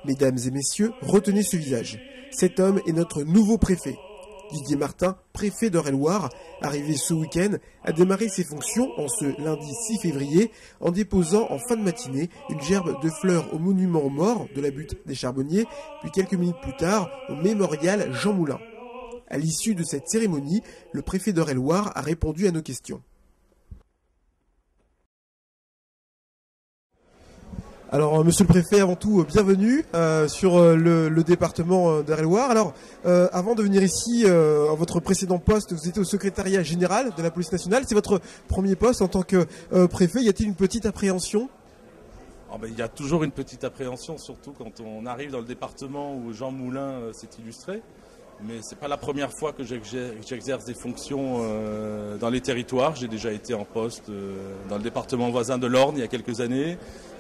Mesdames et messieurs, retenez ce visage. Cet homme est notre nouveau préfet. Didier Martin, préfet d'Eure-et-Loir, arrivé ce week-end, a démarré ses fonctions en ce lundi 6 février en déposant en fin de matinée une gerbe de fleurs au monument aux morts de la butte des Charbonniers, puis quelques minutes plus tard au mémorial Jean Moulin. À l'issue de cette cérémonie, le préfet d'Eure-et-Loir a répondu à nos questions. Alors, monsieur le préfet, avant tout, bienvenue sur le département d'Eure-et-Loir. Alors, avant de venir ici, à votre précédent poste, vous étiez au secrétariat général de la police nationale. C'est votre premier poste en tant que préfet. Y a-t-il une petite appréhension ? Il y a toujours une petite appréhension, surtout quand on arrive dans le département où Jean Moulin s'est illustré. Mais ce n'est pas la première fois que j'exerce des fonctions dans les territoires. J'ai déjà été en poste dans le département voisin de l'Orne il y a quelques années.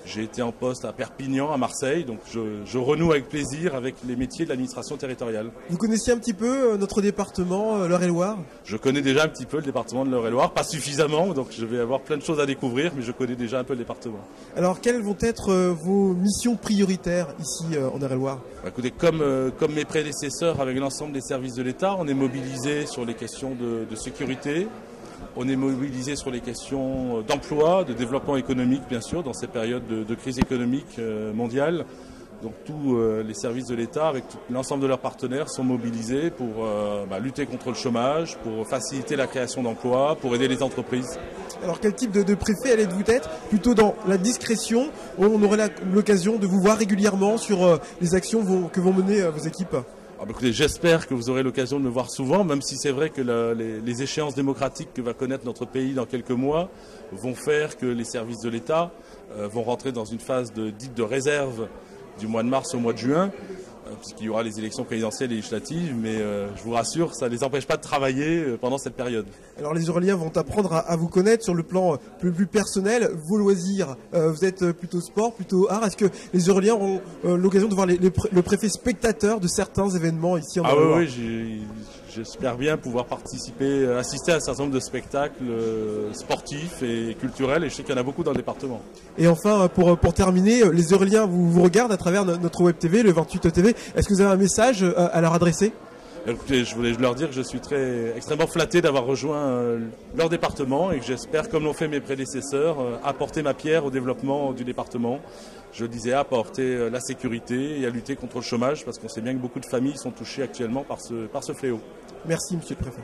J'ai été en poste à Perpignan, à Marseille, donc je renoue avec plaisir avec les métiers de l'administration territoriale. Vous connaissiez un petit peu notre département, l'Eure-et-Loir ? Je connais déjà un petit peu le département de l'Eure-et-Loir, pas suffisamment, donc je vais avoir plein de choses à découvrir, mais je connais déjà un peu le département. Alors, quelles vont être vos missions prioritaires ici en Eure-et-Loir ? Écoutez, comme mes prédécesseurs avec l'ensemble des services de l'État, on est mobilisé sur les questions de sécurité. On est mobilisé sur les questions d'emploi, de développement économique, bien sûr, dans ces périodes de crise économique mondiale. Donc tous les services de l'État, avec l'ensemble de leurs partenaires, sont mobilisés pour lutter contre le chômage, pour faciliter la création d'emplois, pour aider les entreprises. Alors quel type de préfet allez-vous être ? Plutôt dans la discrétion, où on aurait l'occasion de vous voir régulièrement sur les actions que vont mener vos équipes ? Écoutez, j'espère que vous aurez l'occasion de me voir souvent, même si c'est vrai que les échéances démocratiques que va connaître notre pays dans quelques mois vont faire que les services de l'État vont rentrer dans une phase dite de réserve du mois de mars au mois de juin, puisqu'il y aura les élections présidentielles et législatives, mais je vous rassure, ça ne les empêche pas de travailler pendant cette période. Alors les Eureliens vont apprendre à vous connaître sur le plan plus personnel, vos loisirs. Vous êtes plutôt sport, plutôt art. Est-ce que les Eureliens auront l'occasion de voir le préfet spectateur de certains événements ici en Eure-et-Loir ? Oui, j'espère bien pouvoir assister à un certain nombre de spectacles sportifs et culturels, et je sais qu'il y en a beaucoup dans le département. Et enfin, pour terminer, les Eureliens vous regardent à travers notre web TV, le 28 TV. Est-ce que vous avez un message à leur adresser ? Écoutez, je voulais leur dire que je suis extrêmement flatté d'avoir rejoint leur département et que j'espère, comme l'ont fait mes prédécesseurs, apporter ma pierre au développement du département. Je le disais, apporter la sécurité et à lutter contre le chômage, parce qu'on sait bien que beaucoup de familles sont touchées actuellement par ce fléau. Merci, monsieur le préfet.